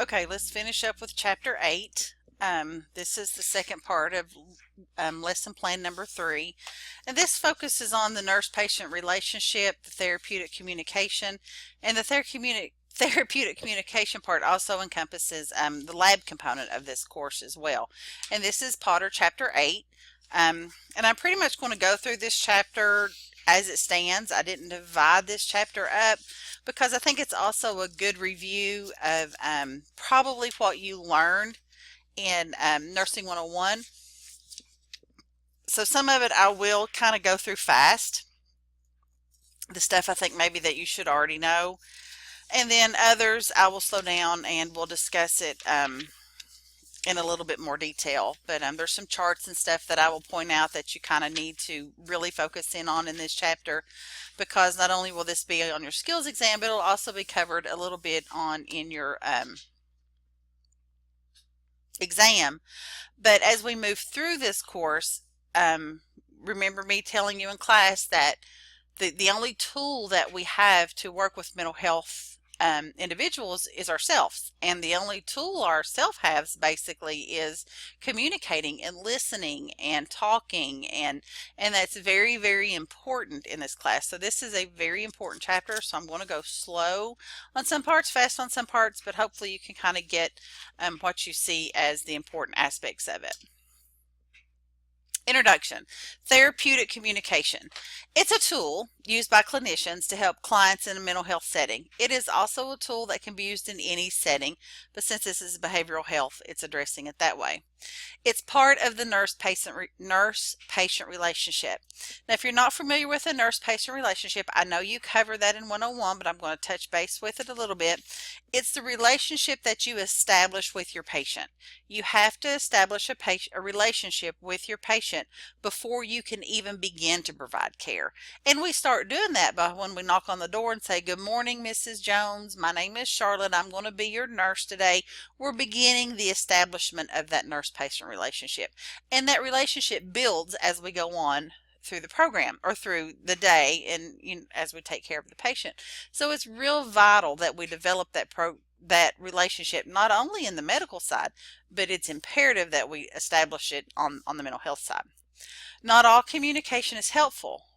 Okay, let's finish up with chapter 8. This is the second part of lesson plan number 3. And this focuses on the nurse-patient relationship, the therapeutic communication, and the therapeutic communication part also encompasses the lab component of this course as well. And this is Potter chapter 8. And I'm pretty much going to go through this chapter as it stands. I didn't divide this chapter up because I think it's also a good review of probably what you learned in Nursing 101. So some of it I will kind of go through fast, the stuff I think maybe that you should already know. And then others I will slow down and we'll discuss it in a little bit more detail. But there's some charts and stuff that I will point out that you kind of need to really focus in on in this chapter, because not only will this be on your skills exam, but it'll also be covered a little bit on in your exam. But as we move through this course, remember me telling you in class that the only tool that we have to work with mental health individuals is ourselves, and the only tool ourself has basically is communicating and listening and talking, and that's very, very important in this class. So this is a very important chapter, so I'm going to go slow on some parts, fast on some parts, but hopefully you can kind of get what you see as the important aspects of it. Introduction. Therapeutic communication. It's a tool used by clinicians to help clients in a mental health setting. It is also a tool that can be used in any setting, but since this is behavioral health, it's addressing it that way. It's part of the nurse-patient relationship. Now, if you're not familiar with a nurse-patient relationship, I know you cover that in 101, but I'm going to touch base with it a little bit. It's the relationship that you establish with your patient. You have to establish a relationship with your patient before you can even begin to provide care. And we start doing that by when we knock on the door and say, "Good morning, Mrs. Jones. My name is Charlotte. I'm going to be your nurse today." We're beginning the establishment of that nurse-patient relationship. And that relationship builds as we go on through the program or through the day, and as we take care of the patient. So it's real vital that we develop that relationship, not only in the medical side, but it's imperative that we establish it on the mental health side. Not all communication is helpful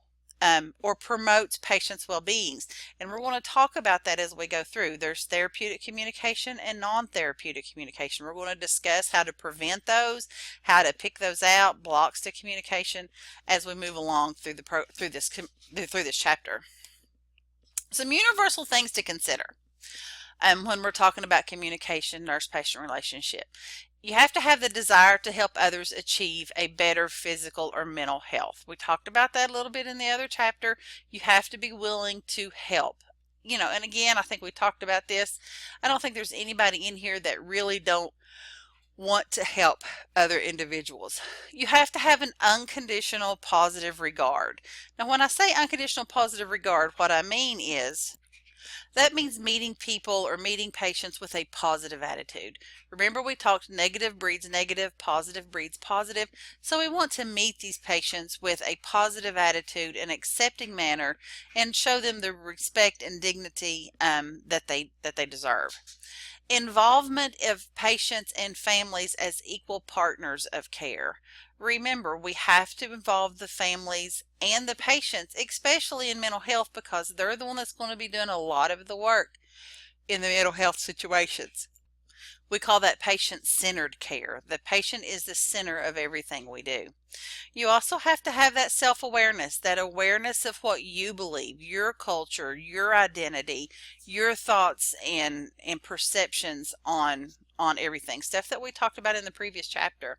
or promotes patients' well-being, and we're going to talk about that as we go through. There's therapeutic communication and non-therapeutic communication. We're going to discuss how to prevent those, how to pick those out, blocks to communication, as we move along through this chapter. Some universal things to consider when we're talking about communication, nurse-patient relationship. You have to have the desire to help others achieve a better physical or mental health. We talked about that a little bit in the other chapter. You have to be willing to help. And again, I think we talked about this. I don't think there's anybody in here that really don't want to help other individuals. You have to have an unconditional positive regard. Now, when I say unconditional positive regard, what I mean is that means meeting people or meeting patients with a positive attitude. Remember, we talked negative breeds negative, positive breeds positive. So we want to meet these patients with a positive attitude, an accepting manner, and show them the respect and dignity that they deserve. Involvement of patients and families as equal partners of care. Remember, we have to involve the families and the patients, especially in mental health, because they're the one that's going to be doing a lot of the work in the mental health situations. We call that patient-centered care. The patient is the center of everything we do. You also have to have that self-awareness, that awareness of what you believe, your culture, your identity, your thoughts and perceptions on everything, stuff that we talked about in the previous chapter.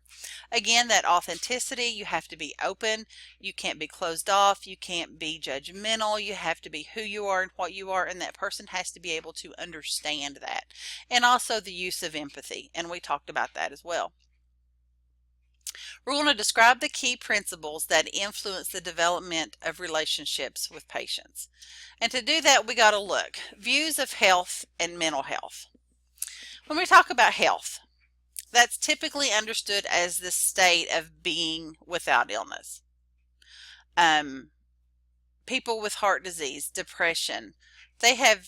Again, that authenticity, you have to be open, you can't be closed off, you can't be judgmental, you have to be who you are and what you are, and that person has to be able to understand that. And also the use of empathy, and we talked about that as well. We're going to describe the key principles that influence the development of relationships with patients. And to do that, we got to look. Views of health and mental health. When we talk about health, that's typically understood as the state of being without illness. People with heart disease, depression, they have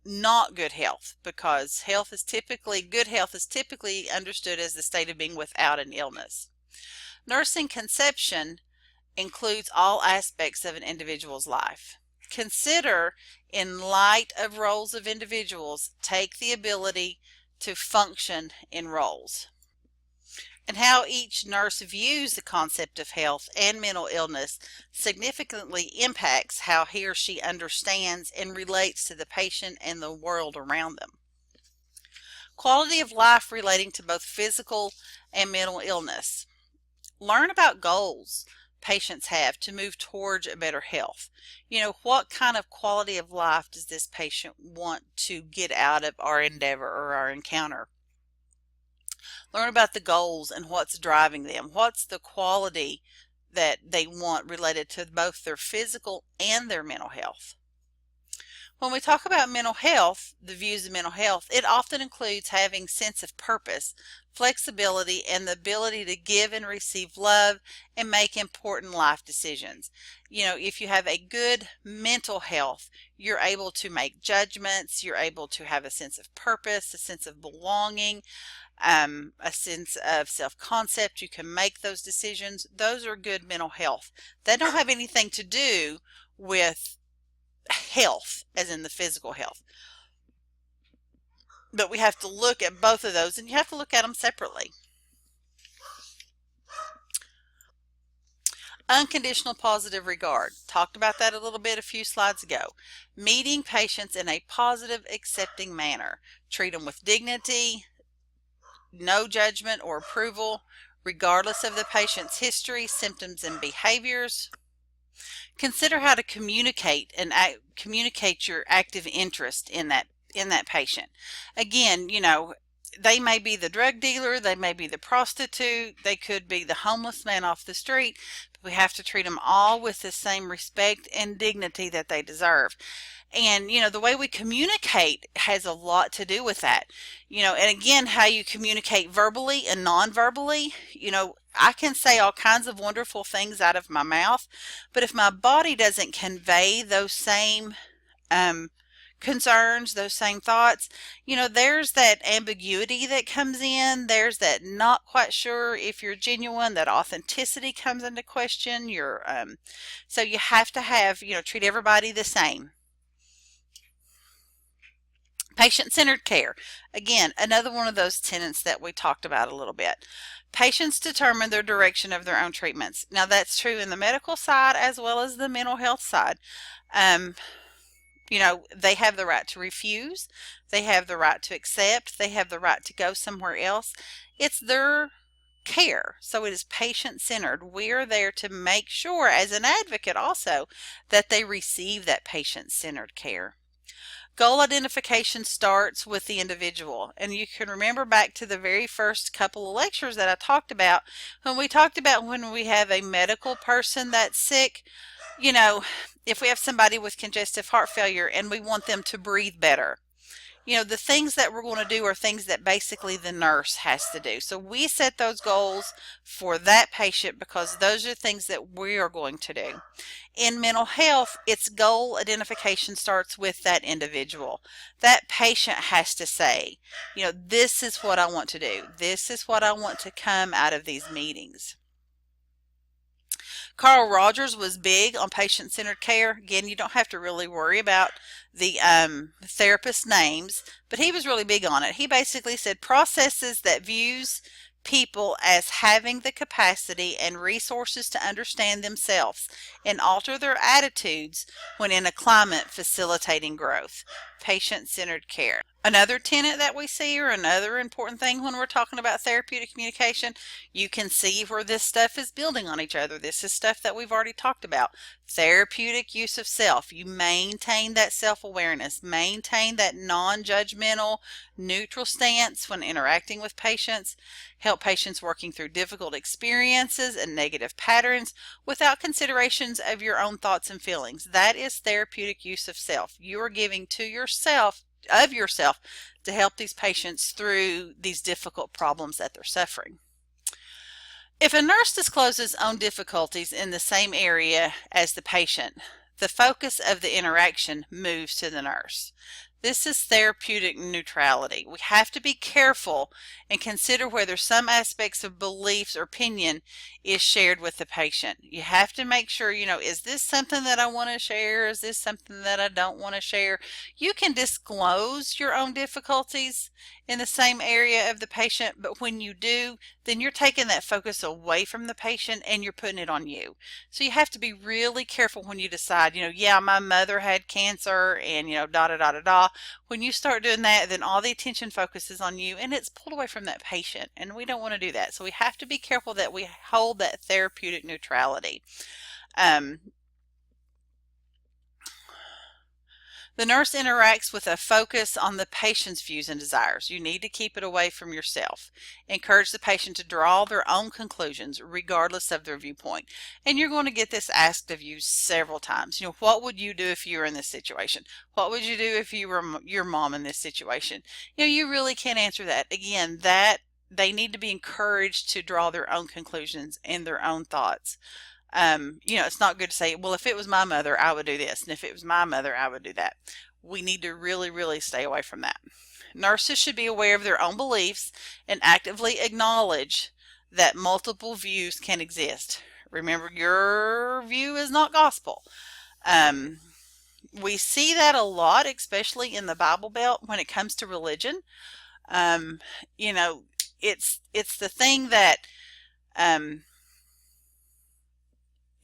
not good health, because good health is typically understood as the state of being without an illness. Nursing conception includes all aspects of an individual's life. Consider, in light of roles of individuals, take the ability to function in roles, and how each nurse views the concept of health and mental illness significantly impacts how he or she understands and relates to the patient and the world around them. Quality of life relating to both physical and mental illness. Learn about goals patients have to move towards a better health. What kind of quality of life does this patient want to get out of our endeavor or our encounter? Learn about the goals and what's driving them. What's the quality that they want related to both their physical and their mental health? When we talk about mental health, the views of mental health, it often includes having sense of purpose, flexibility, and the ability to give and receive love and make important life decisions. If you have a good mental health, you're able to make judgments, you're able to have a sense of purpose, a sense of belonging, a sense of self-concept. You can make those decisions. Those are good mental health. They don't have anything to do with health, as in the physical health. But we have to look at both of those, and you have to look at them separately. Unconditional positive regard. Talked about that a little bit a few slides ago. Meeting patients in a positive, accepting manner. Treat them with dignity, no judgment or approval, regardless of the patient's history, symptoms, and behaviors. Consider how to communicate your active interest in that patient. Again, they may be the drug dealer, they may be the prostitute, they could be the homeless man off the street, but we have to treat them all with the same respect and dignity that they deserve. And the way we communicate has a lot to do with that. And again, how you communicate verbally and non-verbally. I can say all kinds of wonderful things out of my mouth, but if my body doesn't convey those same concerns, those same thoughts, there's that ambiguity that comes in. There's that not quite sure if you're genuine. That authenticity comes into question. So you have to have, treat everybody the same. Patient-centered care. Again, another one of those tenets that we talked about a little bit. Patients determine their direction of their own treatments. Now, that's true in the medical side as well as the mental health side. They have the right to refuse. They have the right to accept. They have the right to go somewhere else. It's their care. So it is patient-centered. We are there to make sure, as an advocate also, that they receive that patient-centered care. Goal identification starts with the individual. And you can remember back to the very first couple of lectures that I talked about, when we talked about when we have a medical person that's sick, if we have somebody with congestive heart failure and we want them to breathe better, the things that we're going to do are things that basically the nurse has to do. So we set those goals for that patient because those are things that we are going to do. In mental health, its goal identification starts with that individual. That patient has to say, this is what I want to do. This is what I want to come out of these meetings. Carl Rogers was big on patient-centered care. Again, you don't have to really worry about the therapist names, but he was really big on it. He basically said processes that views people as having the capacity and resources to understand themselves and alter their attitudes when in a climate facilitating growth. Patient-centered care. Another tenet that we see, or another important thing when we're talking about therapeutic communication, you can see where this stuff is building on each other. This is stuff that we've already talked about. Therapeutic use of self. You maintain that self-awareness, maintain that non-judgmental, neutral stance when interacting with patients, help patients working through difficult experiences and negative patterns without considerations of your own thoughts and feelings. That is therapeutic use of self. You are giving to yourself to help these patients through these difficult problems that they're suffering. If a nurse discloses own difficulties in the same area as the patient, the focus of the interaction moves to the nurse. This is therapeutic neutrality. We have to be careful and consider whether some aspects of beliefs or opinion is shared with the patient. You have to make sure, is this something that I want to share? Is this something that I don't want to share? You can disclose your own difficulties in the same area of the patient, but when you do, then you're taking that focus away from the patient and you're putting it on you. So you have to be really careful when you decide, yeah, my mother had cancer and, da da da da da. When you start doing that, then all the attention focuses on you and it's pulled away from that patient. And we don't want to do that. So we have to be careful that we hold that therapeutic neutrality. The nurse interacts with a focus on the patient's views and desires. You need to keep it away from yourself. Encourage the patient to draw their own conclusions regardless of their viewpoint. And you're going to get this asked of you several times. What would you do if you were in this situation? What would you do if you were your mom in this situation? You really can't answer that. Again, that they need to be encouraged to draw their own conclusions and their own thoughts. It's not good to say, well, if it was my mother, I would do this. And if it was my mother, I would do that. We need to really, really stay away from that. Nurses should be aware of their own beliefs and actively acknowledge that multiple views can exist. Remember, your view is not gospel. We see that a lot, especially in the Bible Belt when it comes to religion. It's the thing that,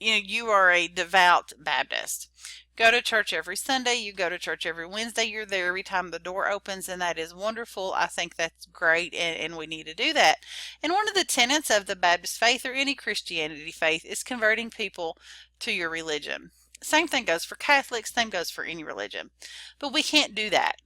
you are a devout Baptist. Go to church every Sunday. You go to church every Wednesday. You're there every time the door opens, and that is wonderful. I think that's great, and we need to do that. And one of the tenets of the Baptist faith or any Christianity faith is converting people to your religion. Same thing goes for Catholics. Same goes for any religion. But we can't do that.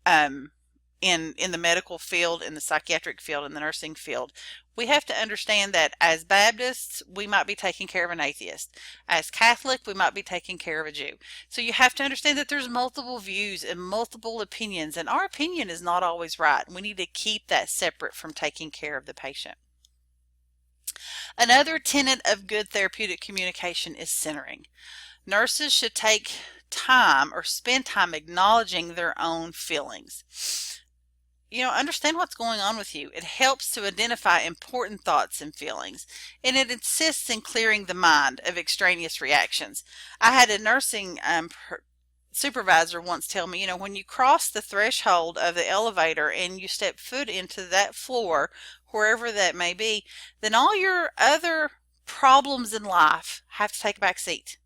In the medical field, in the psychiatric field, in the nursing field. We have to understand that as Baptists, we might be taking care of an atheist. As Catholic, we might be taking care of a Jew. So you have to understand that there's multiple views and multiple opinions, and our opinion is not always right. We need to keep that separate from taking care of the patient. Another tenet of good therapeutic communication is centering. Nurses should take time or spend time acknowledging their own feelings. Understand what's going on with you. It helps to identify important thoughts and feelings, and it assists in clearing the mind of extraneous reactions. I had a nursing supervisor once tell me, when you cross the threshold of the elevator and you step foot into that floor, wherever that may be, then all your other problems in life have to take a back seat.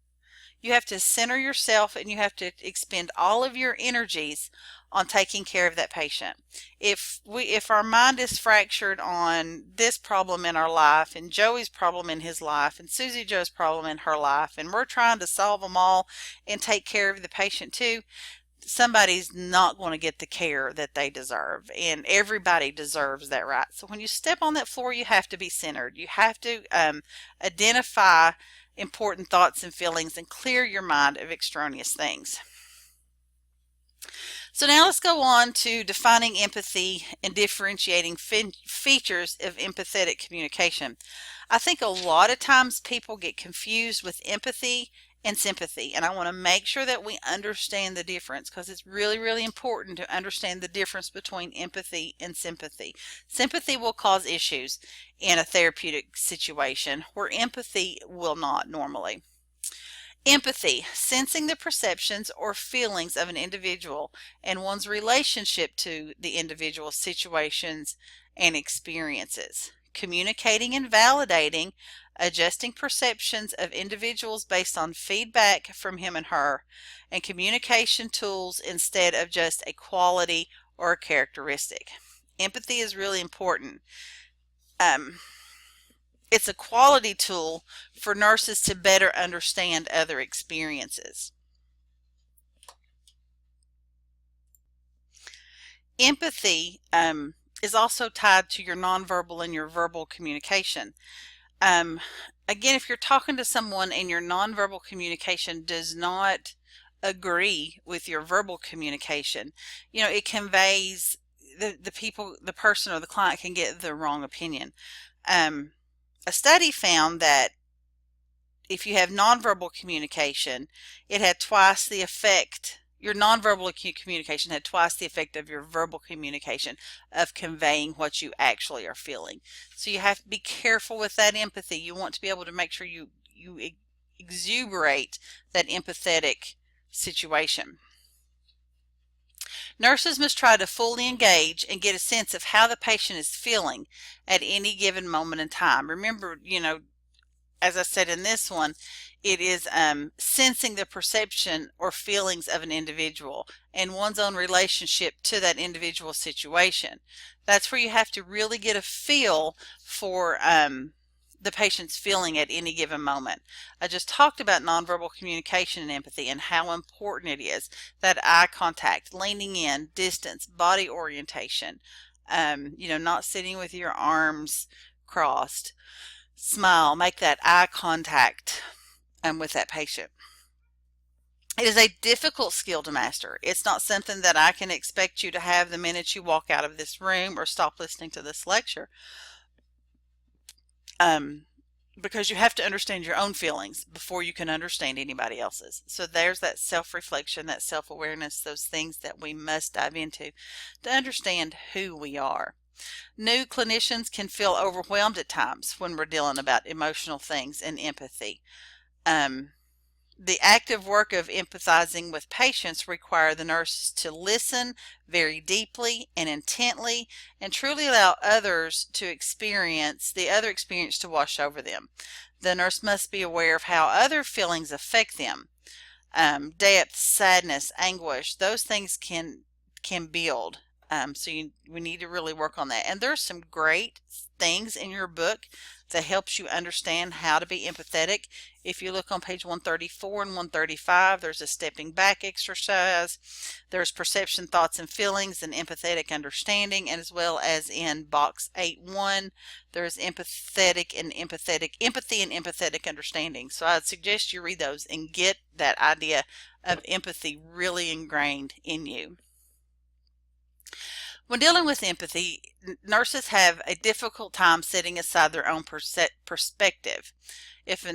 You have to center yourself and you have to expend all of your energies on taking care of that patient. If our mind is fractured on this problem in our life and Joey's problem in his life and Susie Joe's problem in her life, and we're trying to solve them all and take care of the patient too, somebody's not going to get the care that they deserve, and everybody deserves that, right? So when you step on that floor, you have to be centered. You have to identify important thoughts and feelings and clear your mind of extraneous things. So now let's go on to defining empathy and differentiating features of empathetic communication. I think a lot of times people get confused with empathy and sympathy, and I want to make sure that we understand the difference, because it's really, really important to understand the difference between empathy and sympathy. Sympathy will cause issues in a therapeutic situation where empathy will not normally. Empathy, sensing the perceptions or feelings of an individual and one's relationship to the individual's situations and experiences. Communicating and validating, adjusting perceptions of individuals based on feedback from him and her, and communication tools instead of just a quality or a characteristic. Empathy is really important. It's a quality tool for nurses to better understand other experiences. Empathy is also tied to your nonverbal and your verbal communication. Again, if you're talking to someone and your nonverbal communication does not agree with your verbal communication, it conveys the person or the client can get the wrong opinion. A study found that if you have nonverbal communication, it had twice the effect your nonverbal communication had twice the effect of your verbal communication of conveying what you actually are feeling. So you have to be careful with that empathy. You want to be able to make sure you exuberate that empathetic situation. Nurses must try to fully engage and get a sense of how the patient is feeling at any given moment in time. Remember, as I said in this one, it is sensing the perception or feelings of an individual and one's own relationship to that individual situation. That's where you have to really get a feel for the patient's feeling at any given moment. I just talked about nonverbal communication and empathy and how important it is. That eye contact, leaning in, distance, body orientation, not sitting with your arms crossed. Smile, make that eye contact with that patient. It is a difficult skill to master. It's not something that I can expect you to have the minute you walk out of this room or stop listening to this lecture. Because you have to understand your own feelings before you can understand anybody else's. So there's that self-reflection, that self-awareness, those things that we must dive into to understand who we are. New clinicians can feel overwhelmed at times when we're dealing about emotional things and empathy. The active work of empathizing with patients require the nurse to listen very deeply and intently and truly allow others to experience the other experience to wash over them. The nurse must be aware of how other feelings affect them. Depth, sadness, anguish, those things can build. So we need to really work on that. And there's some great things in your book that helps you understand how to be empathetic. If you look on page 134 and 135, there's a stepping back exercise. There's perception, thoughts, and feelings, and empathetic understanding, and as well as in box 8.1, there's empathy and empathetic understanding. So I'd suggest you read those and get that idea of empathy really ingrained in you. When dealing with empathy, nurses have a difficult time setting aside their own perspective. If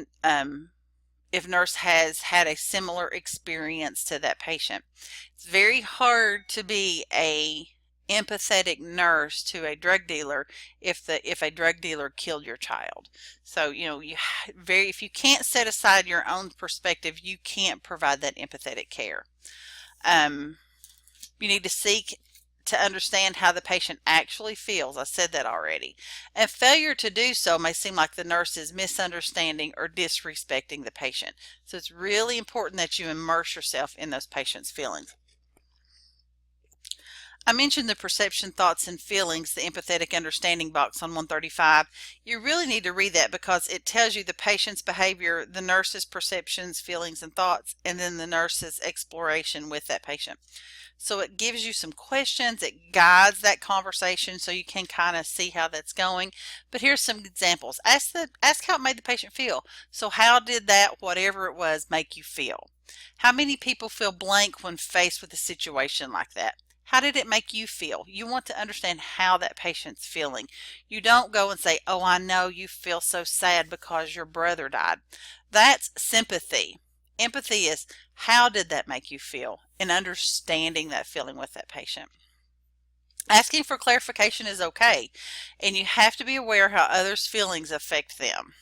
nurse has had a similar experience to that patient, it's very hard to be a empathetic nurse to a drug dealer if a drug dealer killed your child. So if you can't set aside your own perspective, you can't provide that empathetic care. You need to seek to understand how the patient actually feels. I said that already. And failure to do so may seem like the nurse is misunderstanding or disrespecting the patient. So it's really important that you immerse yourself in those patients' feelings. I mentioned the perception, thoughts, and feelings, the empathetic understanding box on 135. You really need to read that because it tells you the patient's behavior, the nurse's perceptions, feelings, and thoughts, and then the nurse's exploration with that patient. So it gives you some questions, it guides that conversation so you can kind of see how that's going. But here's some examples. Ask how it made the patient feel. So how did that, whatever it was, make you feel? How many people feel blank when faced with a situation like that? How did it make you feel? You want to understand how that patient's feeling. You don't go and say, oh, I know you feel so sad because your brother died. That's sympathy. Empathy is, how did that make you feel? And understanding that feeling with that patient. Asking for clarification is okay, and you have to be aware how others' feelings affect them.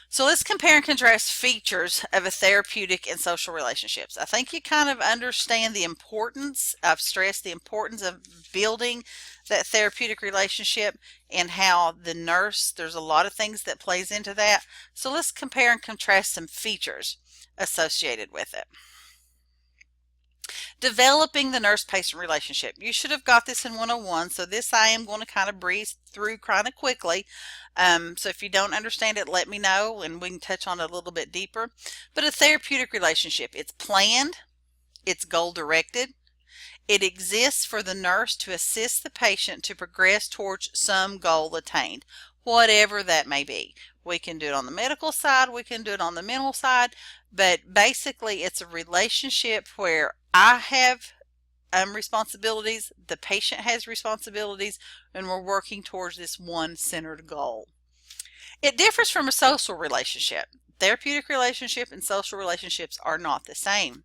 So let's compare and contrast features of a therapeutic and social relationships. I think you kind of understand the importance, I've stressed the importance of building that therapeutic relationship and how the nurse, there's a lot of things that plays into that. So let's compare and contrast some features associated with it. Developing the nurse-patient relationship. You should have got this in 101, so this I am going to kind of breeze through kind of quickly. So if you don't understand it, let me know and we can touch on it a little bit deeper. But a therapeutic relationship, it's planned, it's goal-directed, it exists for the nurse to assist the patient to progress towards some goal attained, whatever that may be. We can do it on the medical side, we can do it on the mental side, but basically it's a relationship where I have responsibilities, the patient has responsibilities, and we're working towards this one-centered goal. It differs from a social relationship. Therapeutic relationship and social relationships are not the same.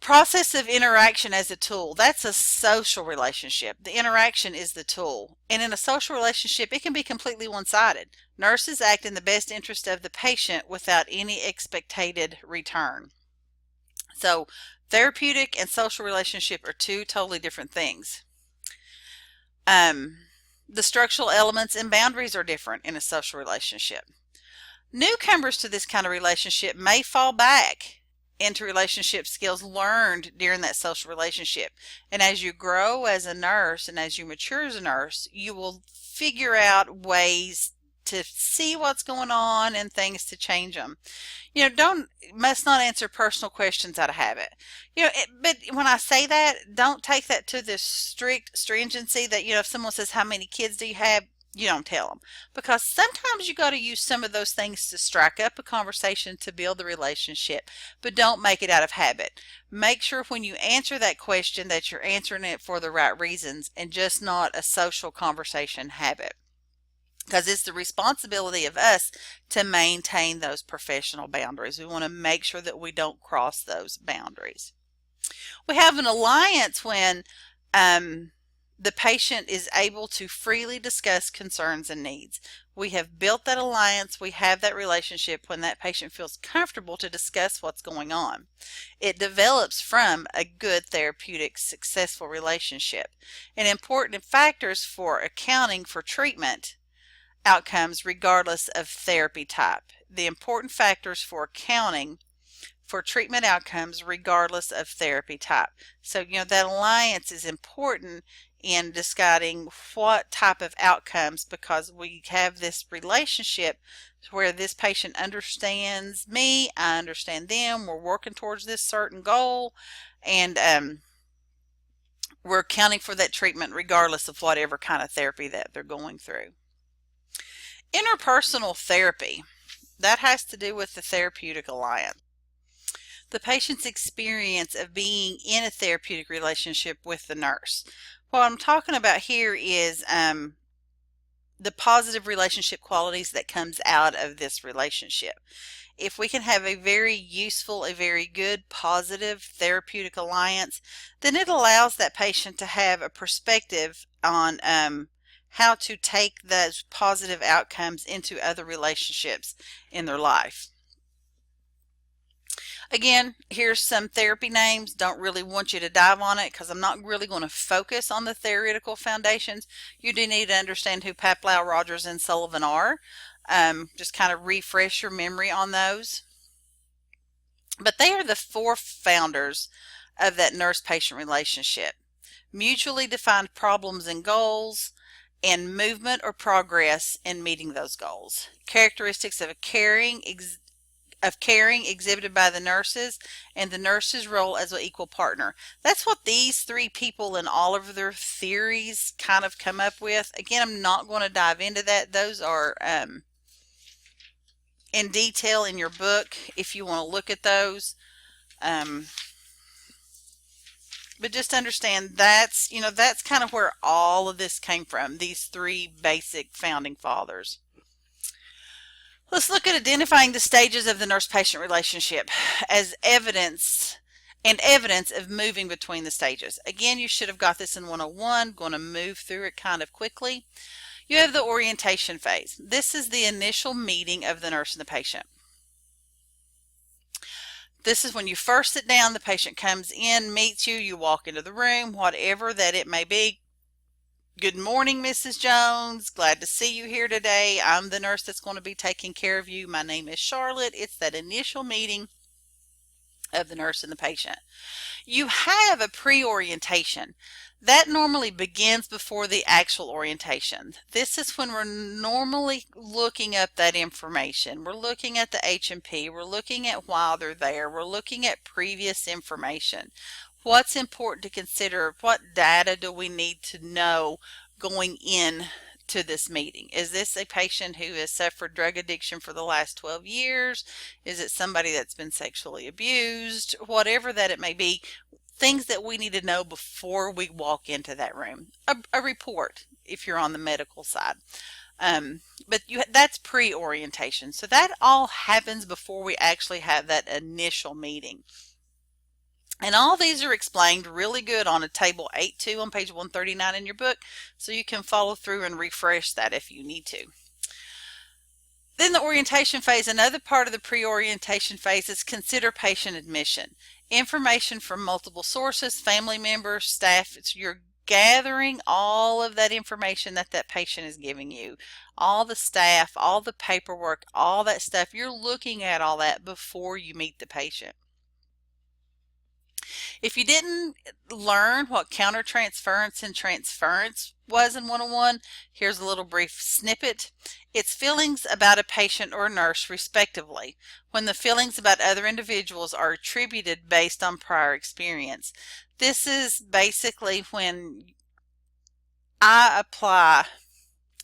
Process of interaction as a tool. That's a social relationship. The interaction is the tool. And in a social relationship, it can be completely one-sided. Nurses act in the best interest of the patient without any expected return. So therapeutic and social relationship are two totally different things. The structural elements and boundaries are different in a social relationship. Newcomers to this kind of relationship may fall back into relationship skills learned during that social relationship. And as you grow as a nurse and as you mature as a nurse, you will figure out ways to see what's going on and things to change them. Must not answer personal questions out of habit. But when I say that, don't take that to the strict stringency that, if someone says, how many kids do you have? You don't tell them, because sometimes you got to use some of those things to strike up a conversation to build the relationship, but don't make it out of habit. Make sure when you answer that question that you're answering it for the right reasons and just not a social conversation habit, because it's the responsibility of us to maintain those professional boundaries. We want to make sure that we don't cross those boundaries. We have an alliance when the patient is able to freely discuss concerns and needs. We have built that alliance. We have that relationship when that patient feels comfortable to discuss what's going on. It develops from a good therapeutic, successful relationship. And important factors for accounting for treatment outcomes regardless of therapy type. The important factors for accounting for treatment outcomes regardless of therapy type. So, that alliance is important in deciding what type of outcomes, because we have this relationship where this patient understands me, I understand them, we're working towards this certain goal, and we're accounting for that treatment regardless of whatever kind of therapy that they're going through. Interpersonal therapy, that has to do with the therapeutic alliance. The patient's experience of being in a therapeutic relationship with the nurse. What I'm talking about here is the positive relationship qualities that comes out of this relationship. If we can have a very useful, a very good, positive therapeutic alliance, then it allows that patient to have a perspective on how to take those positive outcomes into other relationships in their life. Again, here's some therapy names. Don't really want you to dive on it because I'm not really going to focus on the theoretical foundations. You do need to understand who Paplow, Rogers, and Sullivan are. Just kind of refresh your memory on those. But they are the four founders of that nurse-patient relationship. Mutually defined problems and goals, and movement or progress in meeting those goals. Characteristics of caring exhibited by the nurses, and the nurse's role as an equal partner. That's what these three people and all of their theories kind of come up with. Again, I'm not going to dive into that. Those are in detail in your book if you want to look at those. But just understand that's kind of where all of this came from, these three basic founding fathers. Let's look at identifying the stages of the nurse-patient relationship as evidence of moving between the stages. Again, you should have got this in 101. Going to move through it kind of quickly. You have the orientation phase. This is the initial meeting of the nurse and the patient. This is when you first sit down, the patient comes in, meets you, you walk into the room, whatever that it may be. Good morning, Mrs. Jones. Glad to see you here today. I'm the nurse that's going to be taking care of you. My name is Charlotte. It's that initial meeting of the nurse and the patient. You have a pre-orientation. That normally begins before the actual orientation. This is when we're normally looking up that information. We're looking at the H&P. We're looking at while they're there. We're looking at previous information. What's important to consider? What data do we need to know going in to this meeting? Is this a patient who has suffered drug addiction for the last 12 years? Is it somebody that's been sexually abused? Whatever that it may be, things that we need to know before we walk into that room. A report if you're on the medical side. But that's pre-orientation. So that all happens before we actually have that initial meeting. And all these are explained really good on a table 8.2 on page 139 in your book, so you can follow through and refresh that if you need to. Then the orientation phase, another part of the pre-orientation phase is consider patient admission. Information from multiple sources, family members, staff, you're gathering all of that information that that patient is giving you. All the staff, all the paperwork, all that stuff, you're looking at all that before you meet the patient. If you didn't learn what countertransference and transference was in 101, here's a little brief snippet. It's feelings about a patient or nurse, respectively, when the feelings about other individuals are attributed based on prior experience. This is basically when I apply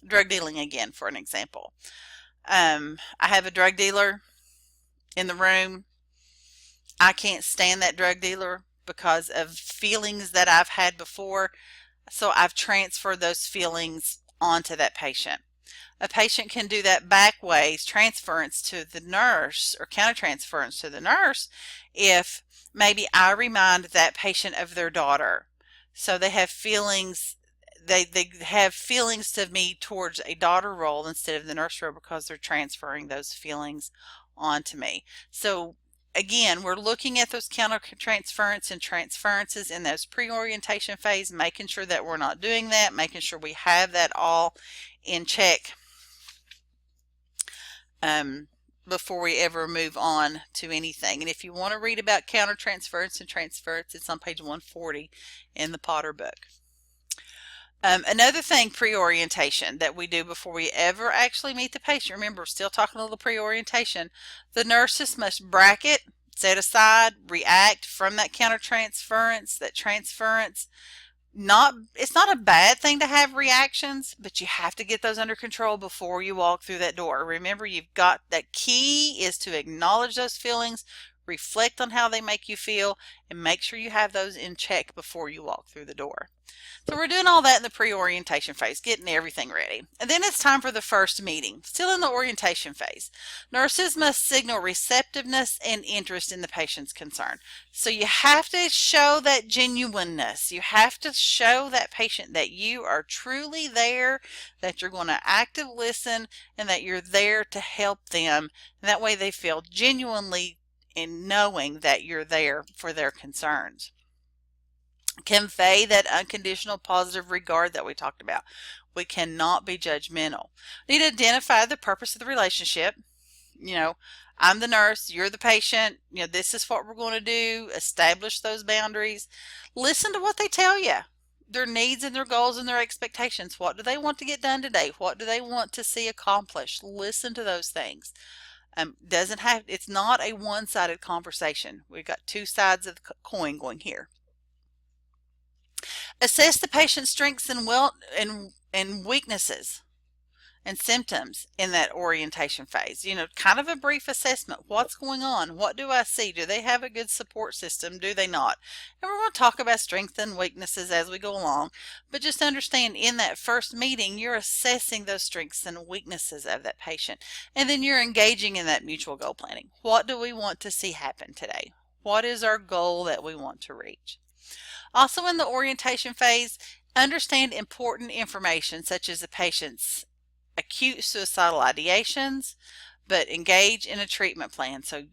drug dealing again, for an example. I have a drug dealer in the room. I can't stand that drug dealer because of feelings that I've had before, so I've transferred those feelings onto that patient. A patient can do that back ways, transference to the nurse or countertransference to the nurse, if maybe I remind that patient of their daughter. So they have feelings, they have feelings to me towards a daughter role instead of the nurse role because they're transferring those feelings onto me. So again, we're looking at those countertransference and transferences in those pre-orientation phase, making sure that we're not doing that, making sure we have that all in check before we ever move on to anything. And if you want to read about countertransference and transference, it's on page 140 in the Potter book. Another thing pre-orientation that we do before we ever actually meet the patient, remember we're still talking a little pre-orientation, the nurses must bracket, set aside, react from that countertransference, that transference. It's not a bad thing to have reactions, but you have to get those under control before you walk through that door. Remember, you've got that key is to acknowledge those feelings, reflect on how they make you feel, and make sure you have those in check before you walk through the door. So we're doing all that in the pre-orientation phase, getting everything ready. And then it's time for the first meeting, still in the orientation phase. Nurses must signal receptiveness and interest in the patient's concern. So you have to show that genuineness. You have to show that patient that you are truly there, that you're going to actively listen, and that you're there to help them. And that way they feel genuinely in knowing that you're there for their concerns. Convey that unconditional positive regard that we talked about. We cannot be judgmental. We need to identify the purpose of the relationship. You know, I'm the nurse, you're the patient, you know, this is what we're going to do. Establish those boundaries. Listen to what they tell you. Their needs and their goals and their expectations. What do they want to get done today? What do they want to see accomplished? Listen to those things. It's not a one-sided conversation. We've got two sides of the coin going here. Assess the patient's strengths and weaknesses and symptoms in that orientation phase. You know, kind of a brief assessment. What's going on? What do I see? Do they have a good support system? Do they not? And we're going to talk about strengths and weaknesses as we go along. But just understand in that first meeting, you're assessing those strengths and weaknesses of that patient. And then you're engaging in that mutual goal planning. What do we want to see happen today? What is our goal that we want to reach? Also in the orientation phase, understand important information such as the patient's acute suicidal ideations, but engage in a treatment plan. So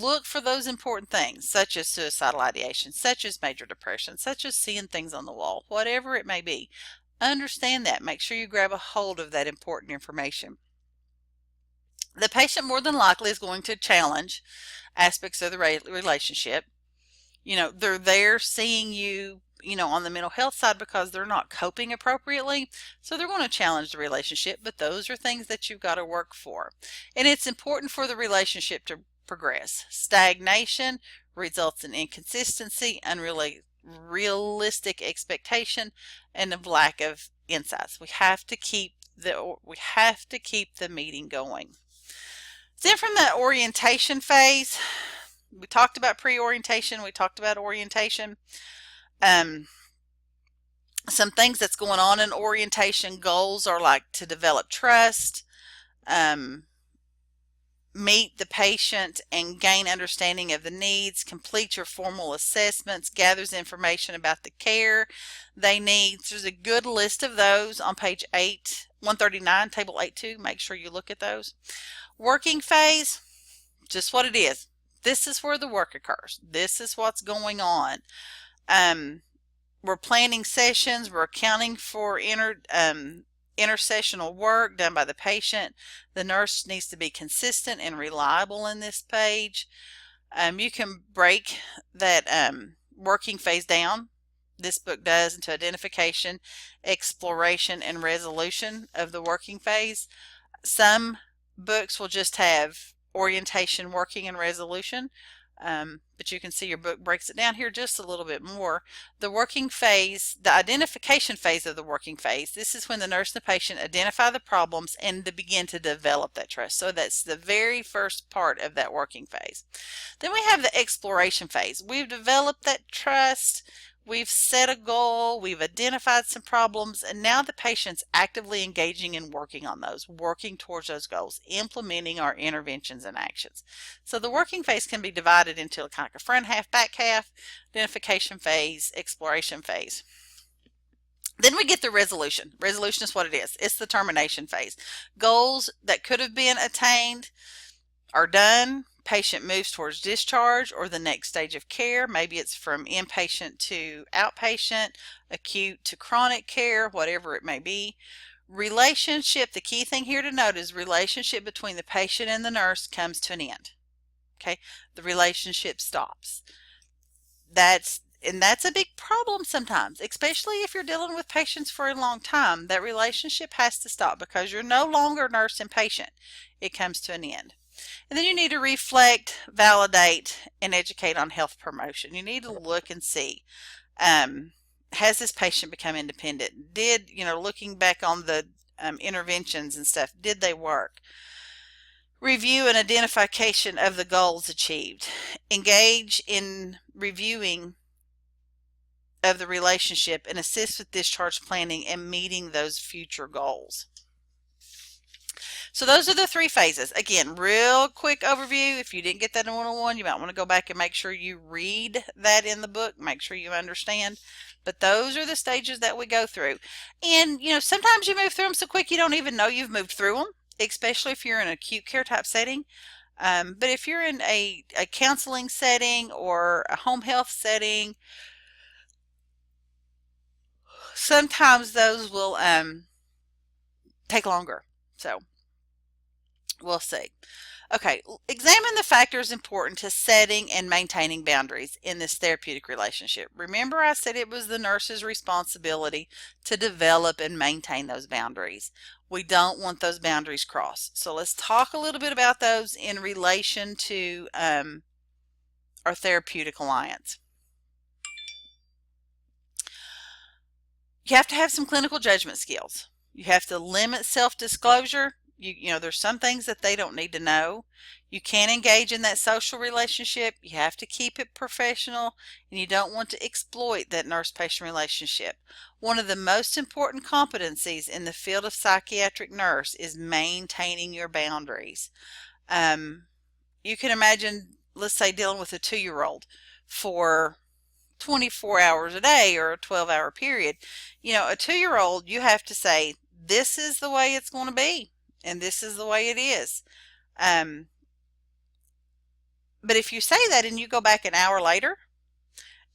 look for those important things such as suicidal ideation, such as major depression, such as seeing things on the wall, whatever it may be. Understand that. Make sure you grab a hold of that important information. The patient more than likely is going to challenge aspects of the relationship. You know, they're there seeing you, you know, on the mental health side because they're not coping appropriately. So they're going to challenge the relationship, but those are things that you've got to work for. And it's important for the relationship to progress. Stagnation results in inconsistency, unrealistic expectation, and a lack of insights. We have to keep the meeting going. Then from that orientation phase, we talked about pre-orientation, we talked about orientation. Some things that's going on in orientation goals are like to develop trust, meet the patient and gain understanding of the needs, complete your formal assessments, gathers information about the care they need. So there's a good list of those on page 139, table 8.2. Make sure you look at those. Working phase, just what it is. This is where the work occurs. This is what's going on. We're planning sessions. We're accounting for intersessional work done by the patient. The nurse needs to be consistent and reliable in this page. You can break that working phase down. This book does into identification, exploration, and resolution of the working phase. Some books will just have orientation, working, and resolution. But you can see your book breaks it down here just a little bit more. The working phase, the identification phase of the working phase, this is when the nurse and the patient identify the problems and to begin to develop that trust. So that's the very first part of that working phase. Then we have the exploration phase. We've developed that trust. We've set a goal, we've identified some problems, and now the patient's actively engaging and working on those, working towards those goals, implementing our interventions and actions. So the working phase can be divided into kind of like a front half, back half, identification phase, exploration phase. Then we get the resolution. Resolution is what it is. It's the termination phase. Goals that could have been attained are done. Patient moves towards discharge or the next stage of care. Maybe it's from inpatient to outpatient, acute to chronic care, whatever it may be. Relationship, the key thing here to note is relationship between the patient and the nurse comes to an end. Okay, the relationship stops. That's a big problem sometimes, especially if you're dealing with patients for a long time. That relationship has to stop because you're no longer nurse and patient. It comes to an end. And then you need to reflect, validate, and educate on health promotion. You need to look and see, has this patient become independent? Did, looking back on the interventions and stuff, did they work? Review and identification of the goals achieved. Engage in reviewing of the relationship and assist with discharge planning and meeting those future goals. So those are the three phases. Again, real quick overview. If you didn't get that in 101, you might want to go back and make sure you read that in the book. Make sure you understand. But those are the stages that we go through. And, sometimes you move through them so quick you don't even know you've moved through them, especially if you're in an acute care type setting. But if you're in a counseling setting or a home health setting, sometimes those will take longer. So we'll see. Okay, examine the factors important to setting and maintaining boundaries in this therapeutic relationship. Remember, I said it was the nurse's responsibility to develop and maintain those boundaries. We don't want those boundaries crossed. So let's talk a little bit about those in relation to our therapeutic alliance. You have to have some clinical judgment skills. You have to limit self-disclosure. There's some things that they don't need to know. You can't engage in that social relationship. You have to keep it professional, and you don't want to exploit that nurse-patient relationship. One of the most important competencies in the field of psychiatric nurse is maintaining your boundaries. You can imagine, let's say, dealing with a 2-year-old for 24 hours a day or a 12-hour period. A 2-year-old, you have to say, this is the way it's going to be. And this is the way it is. But if you say that and you go back an hour later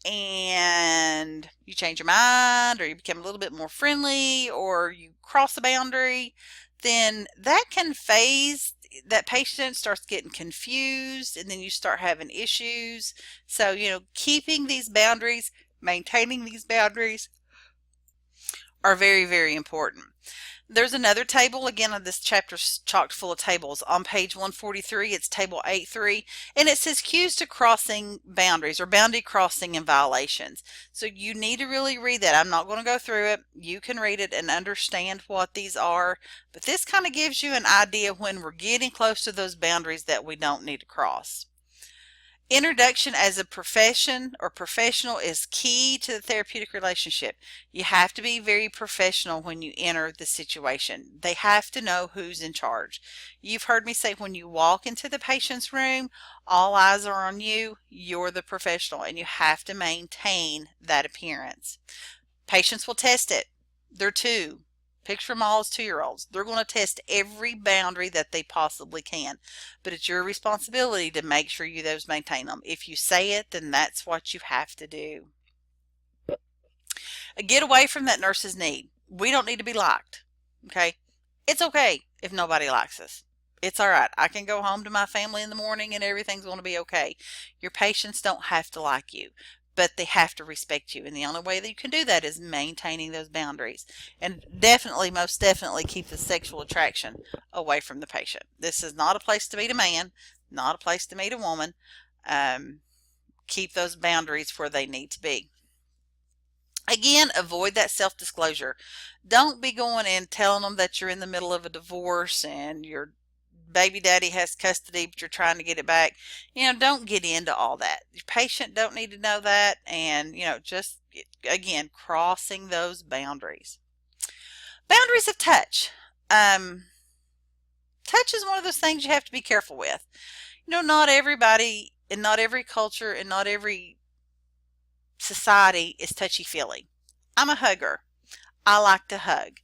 and you change your mind or you become a little bit more friendly or you cross the boundary, then that can phase. That patient starts getting confused and then you start having issues. So, keeping these boundaries, maintaining these boundaries are very, very important. There's another table, again, this chapter's chocked full of tables. On page 143, it's table 8.3, and it says cues to crossing boundaries or boundary crossing and violations. So you need to really read that. I'm not going to go through it. You can read it and understand what these are, but this kind of gives you an idea when we're getting close to those boundaries that we don't need to cross. Introduction as a profession or professional is key to the therapeutic relationship. You have to be very professional when you enter the situation. They have to know who's in charge. You've heard me say when you walk into the patient's room, all eyes are on you. You're the professional and you have to maintain that appearance. Patients will test it. They're two. Picture them all as 2-year-olds. They're going to test every boundary that they possibly can. But it's your responsibility to make sure you those maintain them. If you say it, then that's what you have to do. Get away from that nurse's need. We don't need to be liked. Okay? It's okay if nobody likes us. It's all right. I can go home to my family in the morning and everything's going to be okay. Your patients don't have to like you, but they have to respect you. And the only way that you can do that is maintaining those boundaries. And definitely, most definitely, keep the sexual attraction away from the patient. This is not a place to meet a man, not a place to meet a woman. Keep those boundaries where they need to be. Again, avoid that self-disclosure. Don't be going and telling them that you're in the middle of a divorce and your baby daddy has custody, but you're trying to get it back. Don't get into all that. Your patient don't need to know that. And, just, again, crossing those boundaries. Boundaries of touch. Touch is one of those things you have to be careful with. Not everybody and not every culture and not every society is touchy-feely. I'm a hugger. I like to hug.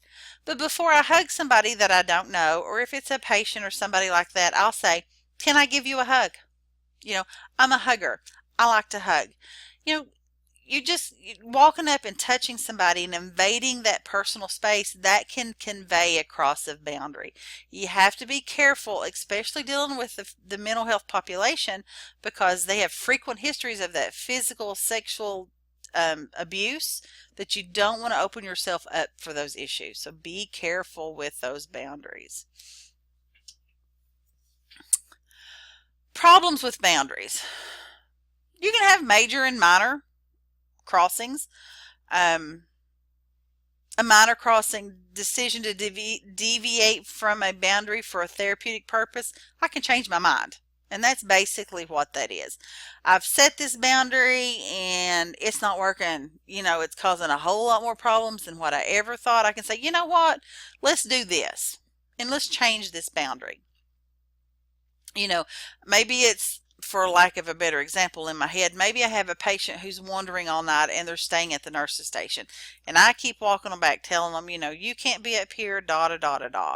But before I hug somebody that I don't know, or if it's a patient or somebody like that, I'll say, can I give you a hug? I'm a hugger. I like to hug. You just walking up and touching somebody and invading that personal space, that can convey a cross of boundary. You have to be careful, especially dealing with the mental health population, because they have frequent histories of that physical, sexual abuse, that you don't want to open yourself up for those issues. So be careful with those boundaries. Problems with boundaries. You can have major and minor crossings. A minor crossing, decision to deviate from a boundary for a therapeutic purpose. I can change my mind. And that's basically what that is. I've set this boundary and it's not working. It's causing a whole lot more problems than what I ever thought. I can say, you know what? Let's do this. And let's change this boundary. Maybe it's, for lack of a better example in my head, maybe I have a patient who's wandering all night and they're staying at the nurse's station. And I keep walking them back, telling them, you can't be up here, da da da da da.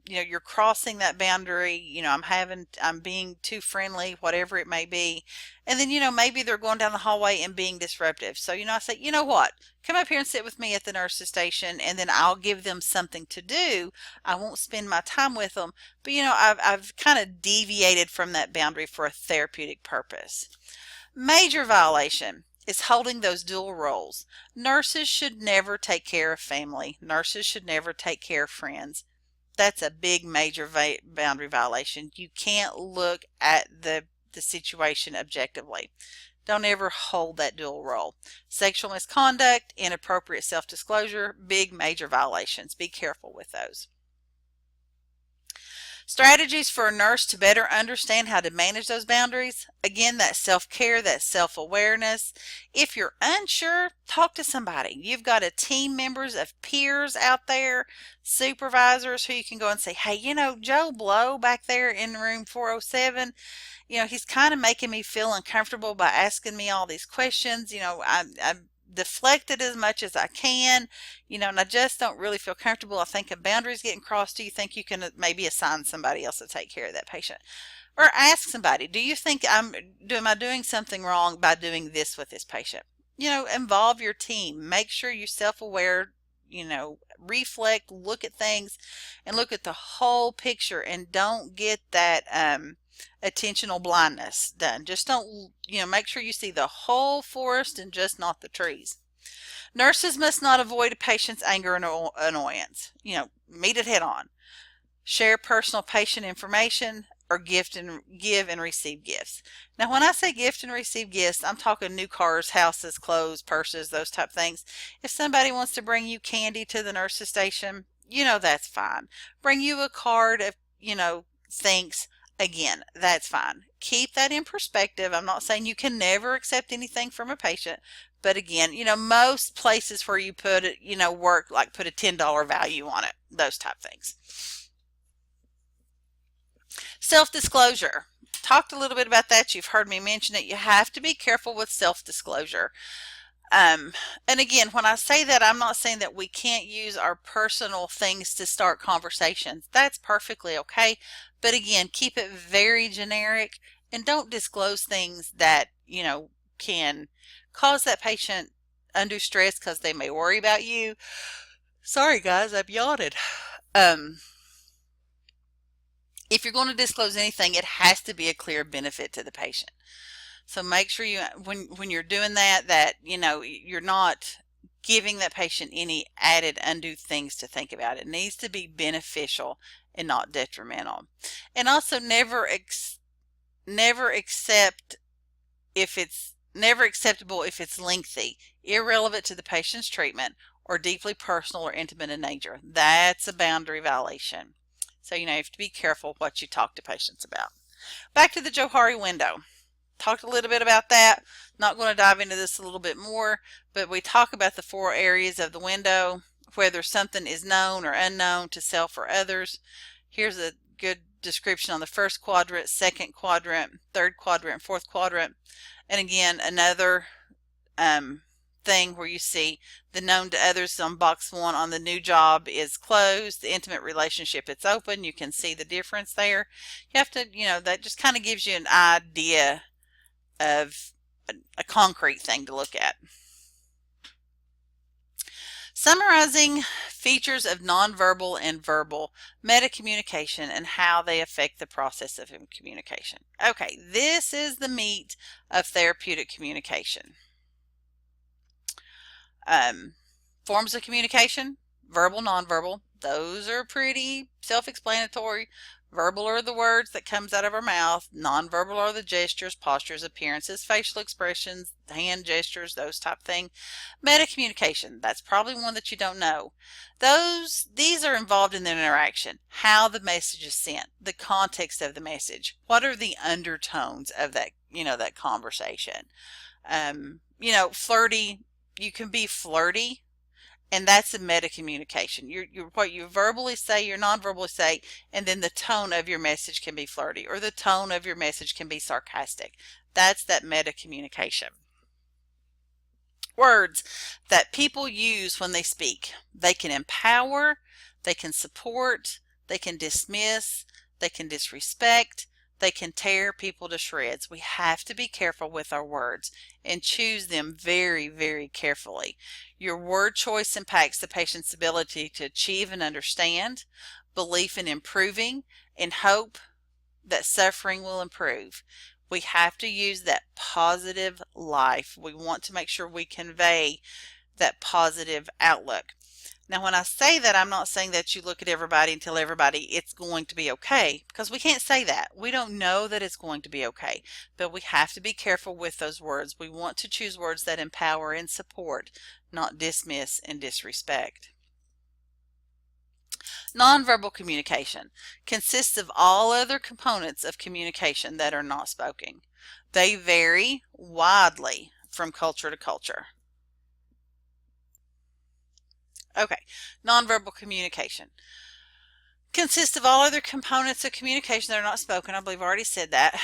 You're crossing that boundary. I'm being too friendly, whatever it may be. And then, maybe they're going down the hallway and being disruptive. So, I say, you know what, come up here and sit with me at the nurse's station, and then I'll give them something to do. I won't spend my time with them, but I've kind of deviated from that boundary for a therapeutic purpose. Major violation is holding those dual roles. Nurses should never take care of family. Nurses should never take care of friends. That's a big major boundary violation. You can't look at the situation objectively. Don't ever hold that dual role. Sexual misconduct, inappropriate self-disclosure, big major violations. Be careful with those. Strategies for a nurse to better understand how to manage those boundaries. Again, that self-care, that self-awareness. If you're unsure, talk to somebody. You've got a team members of peers out there, supervisors who you can go and say, hey, Joe Blow back there in room 407, he's kind of making me feel uncomfortable by asking me all these questions. I'm deflected as much as I can, and I just don't really feel comfortable. I think a boundary's getting crossed. Do you think you can maybe assign somebody else to take care of that patient? Or ask somebody, do you think am I doing something wrong by doing this with this patient? Involve your team. Make sure you're self-aware, reflect, look at things and look at the whole picture, and don't get that attentional blindness done. Just don't, make sure you see the whole forest and just not the trees. Nurses must not avoid a patient's anger and annoyance. Meet it head on. Share personal patient information, or give and receive gifts. Now, when I say gift and receive gifts, I'm talking new cars, houses, clothes, purses, those type things. If somebody wants to bring you candy to the nurse's station, that's fine. Bring you a card of, thanks. Again, that's fine. keep that in perspective. I'm not saying you can never accept anything from a patient, but again, most places where you put it, work, like put a $10 value on it, those type things. Self-disclosure. Talked a little bit about that. You've heard me mention it. You have to be careful with self-disclosure. And again, when I say that, I'm not saying that we can't use our personal things to start conversations. That's perfectly okay. But again, keep it very generic and don't disclose things that, can cause that patient undue stress because they may worry about you. Sorry guys, I've yawned. If you're going to disclose anything, it has to be a clear benefit to the patient. So make sure you, when you're doing that, you're not giving that patient any added undue things to think about. It needs to be beneficial and not detrimental. And also never acceptable if it's lengthy, irrelevant to the patient's treatment, or deeply personal or intimate in nature. That's a boundary violation. So you have to be careful what you talk to patients about. Back to the Johari window. Talked a little bit about that. Not going to dive into this a little bit more, but we talk about the 4 areas of the window, whether something is known or unknown to self or others. Here's a good description on the first quadrant, second quadrant, third quadrant, fourth quadrant. And again, another thing where you see the known to others on box 1 on the new job is closed, the intimate relationship, it's open. You can see the difference there. You have to, that just kind of gives you an idea of a concrete thing to look at. Summarizing features of nonverbal and verbal metacommunication and how they affect the process of communication. Okay, this is the meat of therapeutic communication. Forms of communication, verbal, nonverbal, those are pretty self-explanatory. Verbal are the words that comes out of our mouth. Nonverbal are the gestures, postures, appearances, facial expressions, hand gestures, those type of thing. Metacommunication, that's probably one that you don't know. These are involved in the interaction, how the message is sent, the context of the message, what are the undertones of that, that conversation. Flirty, you can be flirty. And that's a metacommunication. What you verbally say, you non-verbally say, and then the tone of your message can be flirty, or the tone of your message can be sarcastic. That's that metacommunication. Words that people use when they speak. They can empower, they can support, they can dismiss, they can disrespect, they can tear people to shreds. We have to be careful with our words and choose them very, very carefully. Your word choice impacts the patient's ability to achieve and understand, belief in improving, and hope that suffering will improve. We have to use that positive life. We want to make sure we convey that positive outlook. Now, when I say that, I'm not saying that you look at everybody and tell everybody it's going to be okay, because we can't say that. We don't know that it's going to be okay, but we have to be careful with those words. We want to choose words that empower and support, not dismiss and disrespect. Nonverbal communication consists of all other components of communication that are not spoken. They vary widely from culture to culture. Okay, nonverbal communication consists of all other components of communication that are not spoken. I believe I already said that.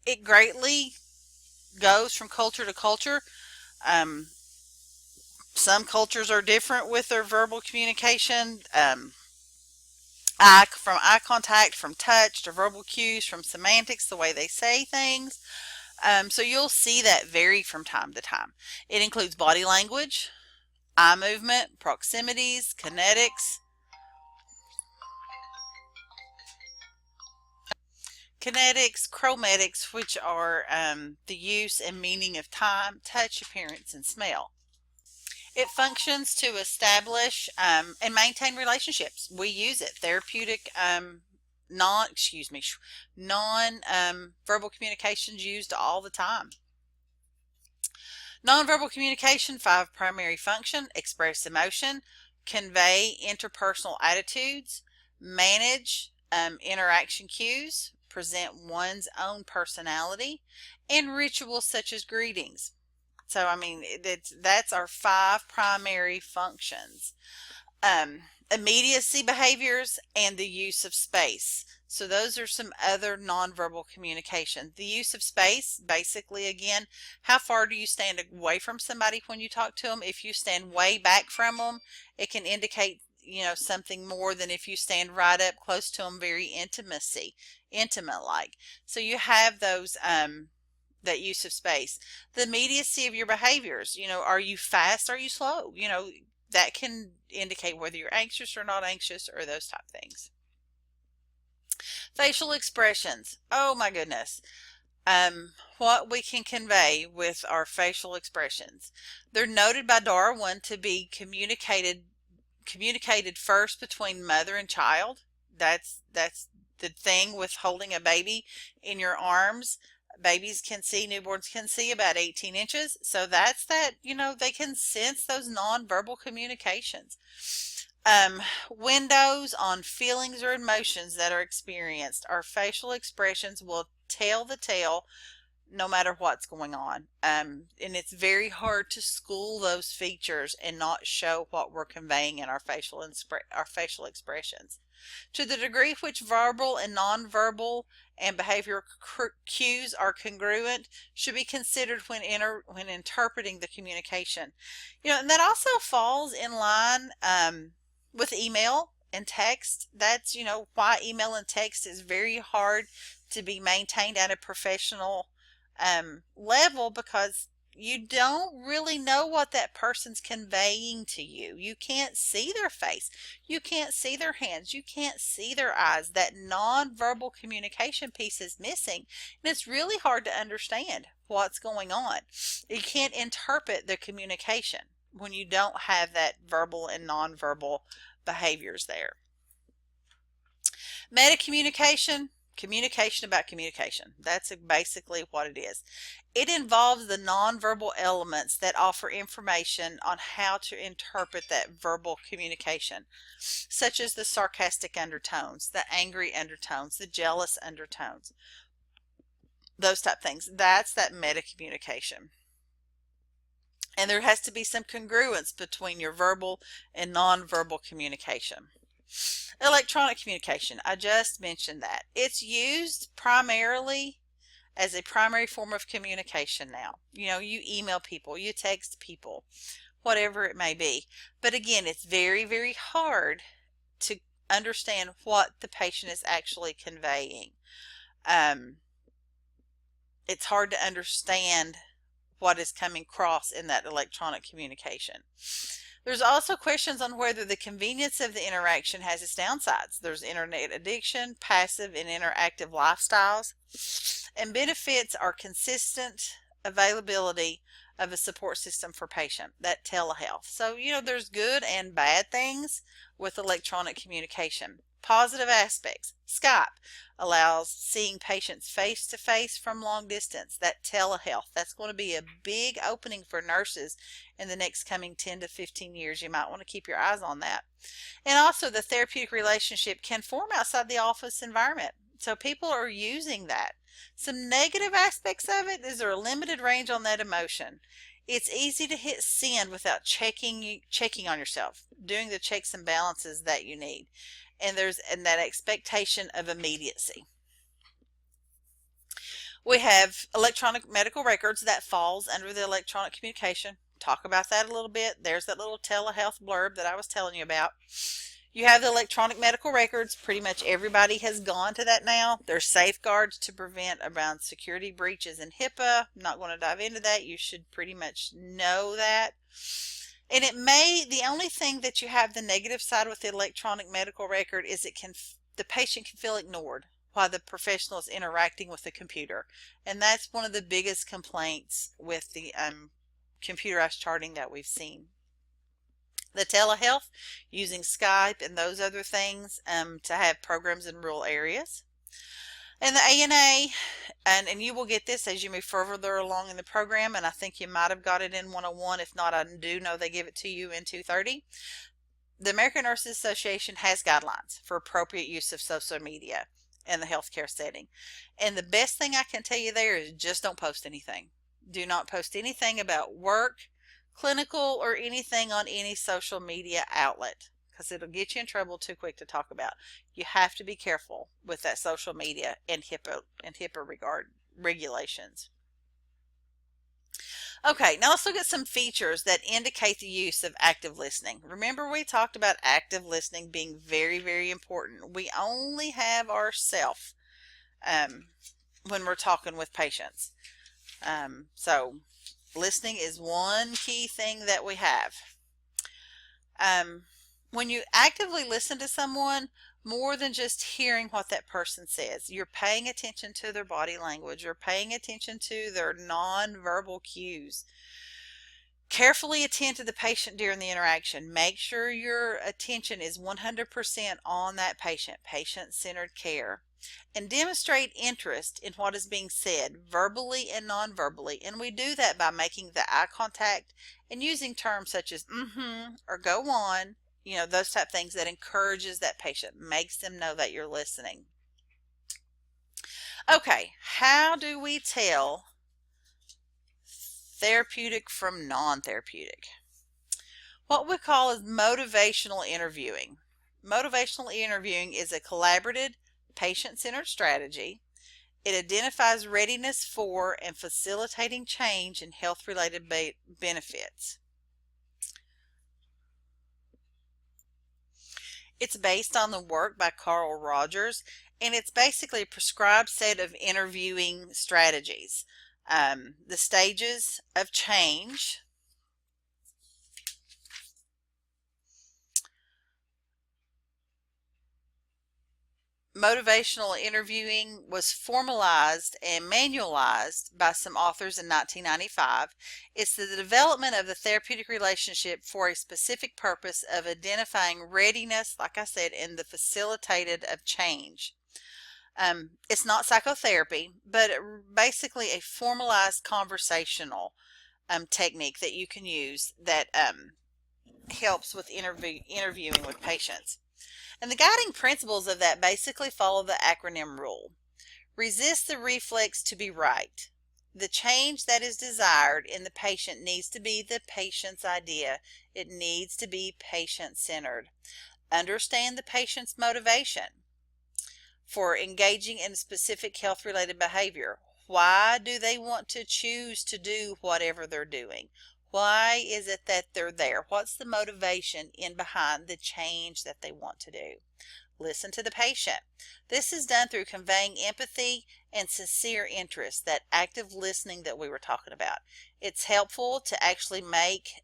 It greatly goes from culture to culture. Some cultures are different with their verbal communication. From eye contact, from touch to verbal cues, from semantics, the way they say things. So you'll see that vary from time to time. It includes body language, eye movement, proximities, kinetics. Kinetics, chromatics, which are the use and meaning of time, touch, appearance, and smell. It functions to establish and maintain relationships. We use it. Therapeutic non-verbal communications used all the time. Nonverbal communication, 5 primary function: express emotion, convey interpersonal attitudes, manage interaction cues, present one's own personality, and rituals such as greetings. So, I mean, that's our 5 primary functions. Immediacy behaviors and the use of space. So those are some other nonverbal communication. The use of space, basically, again, how far do you stand away from somebody when you talk to them? If you stand way back from them, it can indicate, something more than if you stand right up close to them, very intimate like. So you have those, that use of space. The immediacy of your behaviors, are you fast, are you slow? That can indicate whether you're anxious or not anxious, or those type things. Facial expressions. Oh my goodness. What we can convey with our facial expressions. They're noted by Darwin to be communicated first between mother and child. That's the thing with holding a baby in your arms. Newborns can see about 18 inches. So that's that, they can sense those nonverbal communications. Windows on feelings or emotions that are experienced. Our facial expressions will tell the tale no matter what's going on. And it's very hard to school those features and not show what we're conveying in our facial expressions. To the degree which verbal and nonverbal and behavioral cues are congruent should be considered when interpreting the communication. And that also falls in line with email and text. That's, why email and text is very hard to be maintained at a professional level, because you don't really know what that person's conveying to you. You can't see their face. You can't see their hands. You can't see their eyes. That nonverbal communication piece is missing, and it's really hard to understand what's going on. You can't interpret the communication when you don't have that verbal and nonverbal behaviors there. Metacommunication. Communication about communication. That's basically what it is. It involves the nonverbal elements that offer information on how to interpret that verbal communication, such as the sarcastic undertones, the angry undertones, the jealous undertones, those type things. That's that metacommunication. And there has to be some congruence between your verbal and nonverbal communication. Electronic communication. I just mentioned that. It's used primarily as a primary form of communication now. You email people, you text people, whatever it may be. But again, it's very, very hard to understand what the patient is actually conveying. It's hard to understand what is coming across in that electronic communication. There's also questions on whether the convenience of the interaction has its downsides. There's internet addiction, passive and interactive lifestyles, and benefits are consistent availability of a support system for patient, that telehealth. So, there's good and bad things with electronic communication. Positive aspects. Skype allows seeing patients face to face from long distance. That telehealth, that's going to be a big opening for nurses in the next coming 10 to 15 years. You might want to keep your eyes on that. And also the therapeutic relationship can form outside the office environment. So people are using that. Some negative aspects of it is there a limited range on that emotion. It's easy to hit send without checking on yourself, doing the checks and balances that you need. And there's that expectation of immediacy. We have electronic medical records that falls under the electronic communication. Talk about that a little bit. There's that little telehealth blurb that I was telling you about. You have the electronic medical records. Pretty much everybody has gone to that now. There's safeguards to prevent around security breaches in HIPAA. I'm not going to dive into that. You should pretty much know that. And the only thing that you have the negative side with the electronic medical record is the patient can feel ignored while the professional is interacting with the computer. And that's one of the biggest complaints with the computerized charting that we've seen. The telehealth, using Skype and those other things to have programs in rural areas. And the ANA, and you will get this as you move further along in the program, and I think you might have got it in 101. If not, I do know they give it to you in 230. The American Nurses Association has guidelines for appropriate use of social media. in the healthcare setting. And the best thing I can tell you there is just don't post anything. Do not post anything about work, clinical, or anything on any social media outlet, because it'll get you in trouble too quick to talk about. You have to be careful with that social media and HIPAA regard regulations. Okay, now let's look at some features that indicate the use of active listening. Remember, we talked about active listening being very, very important. We only have ourself when we're talking with patients. So listening is one key thing that we have. When you actively listen to someone, more than just hearing what that person says, you're paying attention to their body language, you're paying attention to their nonverbal cues. Carefully attend to the patient during the interaction. Make sure your attention is 100% on that patient, patient-centered care. And demonstrate interest in what is being said, verbally and non-verbally. And we do that by making the eye contact and using terms such as mm-hmm or go on, those type of things that encourages that patient, makes them know that you're listening. Okay, how do we tell therapeutic from non-therapeutic? What we call is motivational interviewing. Motivational interviewing is a collaborative, patient-centered strategy. It identifies readiness for and facilitating change in health-related benefits. It's based on the work by Carl Rogers, and it's basically a prescribed set of interviewing strategies. The stages of change. Motivational interviewing was formalized and manualized by some authors in 1995. It's the development of the therapeutic relationship for a specific purpose of identifying readiness, like I said, in the facilitated of change. It's not psychotherapy, but basically a formalized conversational technique that you can use that helps with interviewing with patients. And the guiding principles of that basically follow the acronym rule. Resist the reflex to be right. The change that is desired in the patient needs to be the patient's idea. It needs to be patient-centered. Understand the patient's motivation for engaging in specific health-related behavior. Why do they want to choose to do whatever they're doing? Why is it that they're there? What's the motivation in behind the change that they want to do? Listen to the patient. This is done through conveying empathy and sincere interest, that active listening that we were talking about. It's helpful to actually make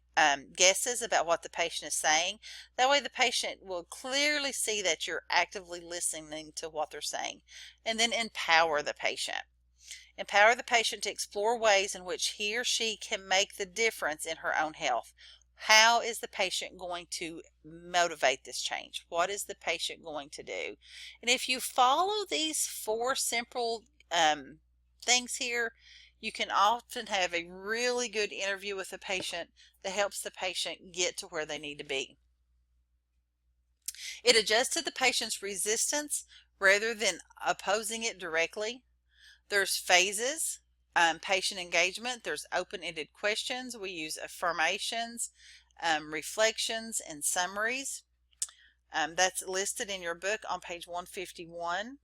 guesses about what the patient is saying. That way the patient will clearly see that you're actively listening to what they're saying. And then empower the patient. Empower the patient to explore ways in which he or she can make the difference in her own health. How is the patient going to motivate this change? What is the patient going to do? And if you follow these 4 simple things here, you can often have a really good interview with the patient that helps the patient get to where they need to be. It adjusts to the patient's resistance rather than opposing it directly. There's phases, patient engagement. There's open-ended questions. We use affirmations, reflections, and summaries. That's listed in your book on page 151.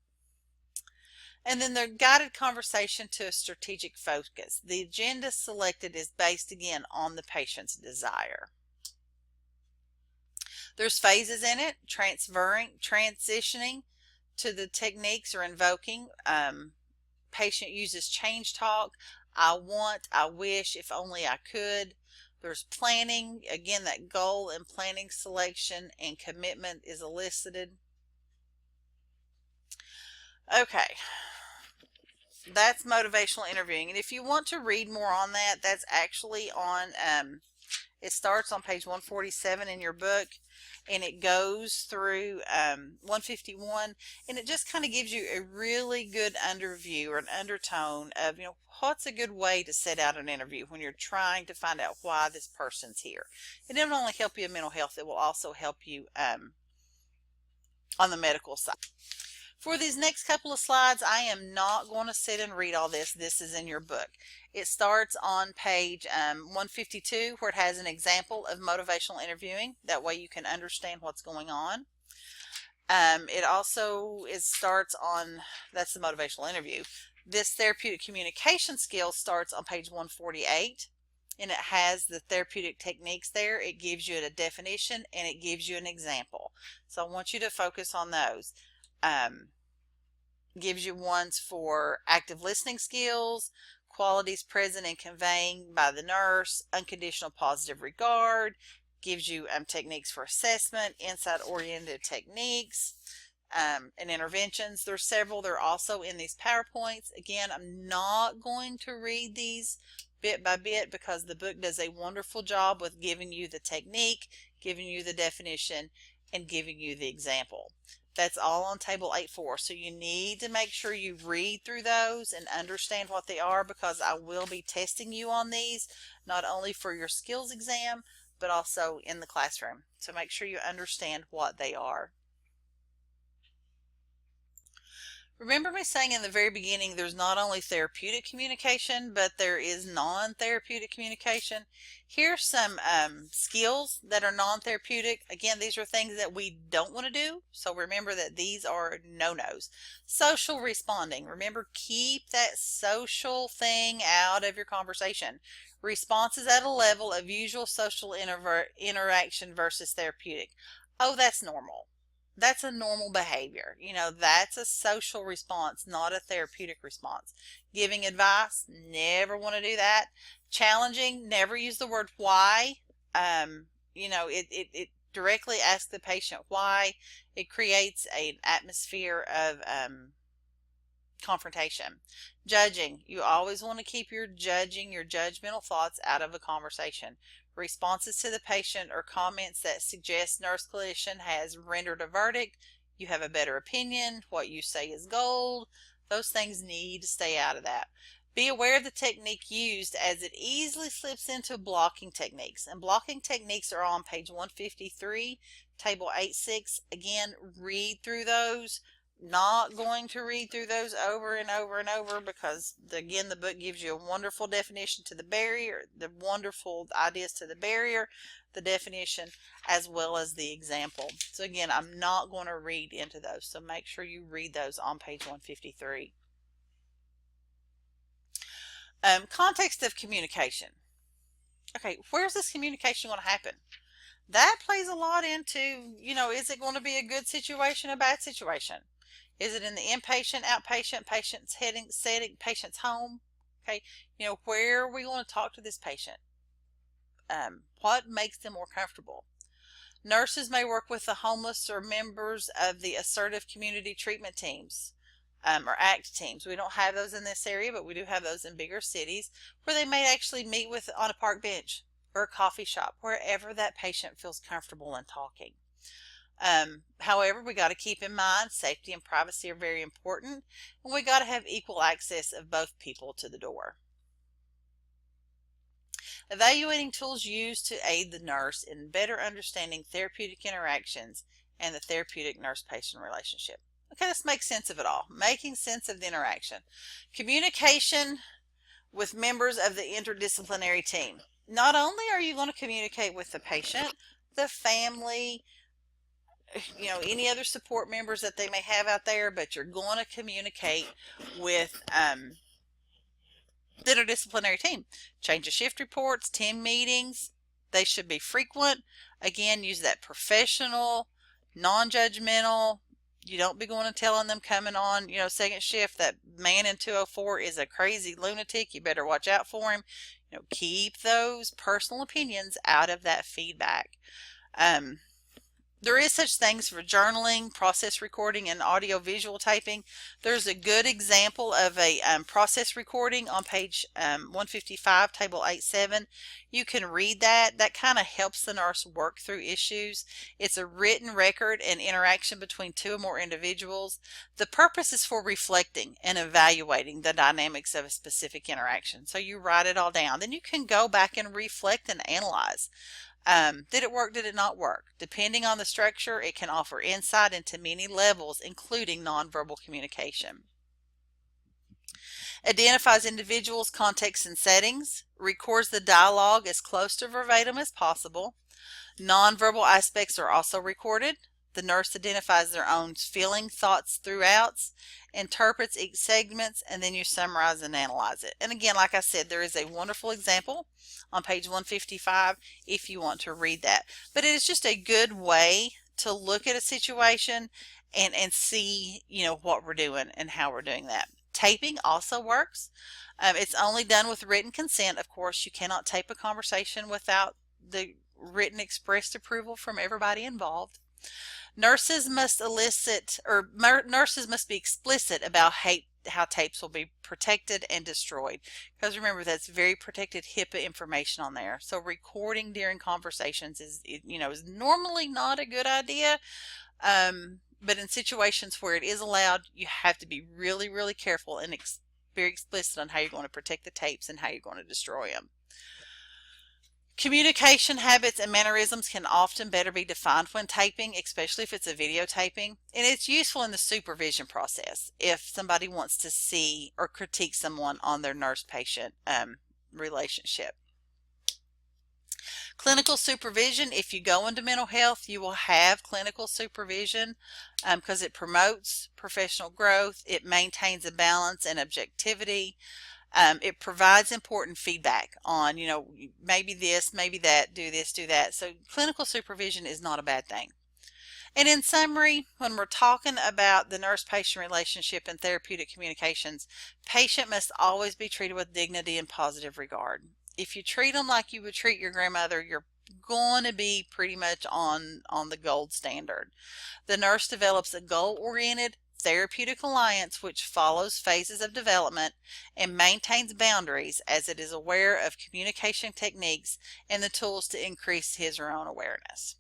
And then the guided conversation to a strategic focus. The agenda selected is based again on the patient's desire. There's phases in it, transitioning to the techniques or invoking. Patient uses change talk, I want, I wish, if only I could. There's planning, again, that goal and planning selection and commitment is elicited. Okay, that's motivational interviewing. And if you want to read more on that, that's actually on, it starts on page 147 in your book, and it goes through 151, and it just kind of gives you a really good underview or an undertone of, what's a good way to set out an interview when you're trying to find out why this person's here. And it will not only help you in mental health, it will also help you on the medical side. For these next couple of slides, I am not going to sit and read all this. This is in your book. It starts on page 152, where it has an example of motivational interviewing. That way you can understand what's going on. It also starts on, that's the motivational interview. This therapeutic communication skill starts on page 148, and it has the therapeutic techniques there. It gives you a definition and it gives you an example. So I want you to focus on those. Gives you ones for active listening skills, qualities present and conveying by the nurse, unconditional positive regard, gives you techniques for assessment, insight-oriented techniques, and interventions. There's several. They're also in these PowerPoints. Again, I'm not going to read these bit by bit because the book does a wonderful job with giving you the technique, giving you the definition, and giving you the example. That's all on table 8.4. So you need to make sure you read through those and understand what they are, because I will be testing you on these, not only for your skills exam, but also in the classroom. So make sure you understand what they are. Remember me saying in the very beginning, there's not only therapeutic communication, but there is non-therapeutic communication. Here's some skills that are non-therapeutic. Again, these are things that we don't want to do. So remember that these are no-nos. Social responding. Remember, keep that social thing out of your conversation. Responses at a level of usual social interaction versus therapeutic. Oh, that's normal. That's a normal behavior. You know, that's a social response, not a therapeutic response. Giving advice, never want to do that. Challenging, never use the word why. You know, it directly asks the patient why. It creates an atmosphere of confrontation. Judging, you always want to keep your judgmental thoughts out of a conversation. Responses to the patient or comments that suggest nurse clinician has rendered a verdict, you have a better opinion, what you say is gold. Those things need to stay out of that. Be aware of the technique used, as it easily slips into blocking techniques. And blocking techniques are on page 153, table 8.6. Again, read through those. Not going to read through those over and over and over, because again, the book gives you a wonderful definition to the barrier, the wonderful ideas to the barrier, the definition, as well as the example. So again, I'm not going to read into those, so make sure you read those on page 153. Context of communication. Okay, where's this communication going to happen? That plays a lot into, you know, is it going to be a good situation, a bad situation? Is it in the inpatient, outpatient, patient's setting, patient's home? Okay, you know, where are we going to talk to this patient? What makes them more comfortable? Nurses may work with the homeless or members of the assertive community treatment teams, or ACT teams. We don't have those in this area, but we do have those in bigger cities, where they may actually meet with on a park bench or a coffee shop, wherever that patient feels comfortable in talking. However, we got to keep in mind safety and privacy are very important, and we got to have equal access of both people to the door. Evaluating tools used to aid the nurse in better understanding therapeutic interactions and the therapeutic nurse-patient relationship. Okay, let's make sense of it all. Making sense of the interaction. Communication with members of the interdisciplinary team. Not only are you going to communicate with the patient, the family, you know, any other support members that they may have out there, but you're going to communicate with the interdisciplinary team. Change of shift reports, team meetings, they should be frequent. Again, use that professional, non-judgmental. You don't be going and telling them coming on, you know, second shift that man in 204 is a crazy lunatic. You better watch out for him. You know, keep those personal opinions out of that feedback. There is such things for journaling, process recording, and audio-visual taping. There's a good example of a process recording on page 155, table 8.7. You can read that. That kind of helps the nurse work through issues. It's a written record and interaction between two or more individuals. The purpose is for reflecting and evaluating the dynamics of a specific interaction. So you write it all down. Then you can go back and reflect and analyze. Did it work? Did it not work? Depending on the structure, it can offer insight into many levels, including nonverbal communication. Identifies individuals, contexts, and settings. Records the dialogue as close to verbatim as possible. Nonverbal aspects are also recorded. The nurse identifies their own feeling, thoughts throughout, interprets each segments, and then you summarize and analyze it. And again, like I said, there is a wonderful example on page 155 if you want to read that. But it is just a good way to look at a situation and see, what we're doing and how we're doing that. Taping also works. It's only done with written consent. Of course, you cannot tape a conversation without the written expressed approval from everybody involved. Nurses must be explicit about how tapes will be protected and destroyed, because remember, that's very protected HIPAA information on there. So recording during conversations is normally not a good idea, but in situations where it is allowed, you have to be really, really careful and very explicit on how you're going to protect the tapes and how you're going to destroy them. Communication habits and mannerisms can often better be defined when taping, especially if it's a videotaping, and it's useful in the supervision process if somebody wants to see or critique someone on their nurse-patient relationship. Clinical supervision. If you go into mental health, you will have clinical supervision because it promotes professional growth. It maintains a balance and objectivity. It provides important feedback on, maybe this, maybe that, do this, do that. So clinical supervision is not a bad thing. And in summary, when we're talking about the nurse-patient relationship and therapeutic communications, patient must always be treated with dignity and positive regard. If you treat them like you would treat your grandmother, you're going to be pretty much on the gold standard. The nurse develops a goal-oriented therapeutic alliance which follows phases of development and maintains boundaries as it is aware of communication techniques and the tools to increase his or her own awareness.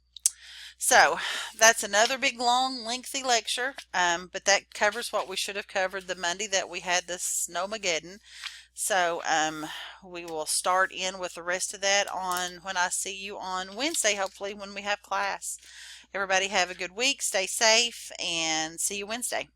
So that's another big, long, lengthy lecture, but that covers what we should have covered the Monday that we had this Snowmageddon. So we will start in with the rest of that on when I see you on Wednesday, hopefully when we have class. Everybody have a good week, stay safe, and see you Wednesday.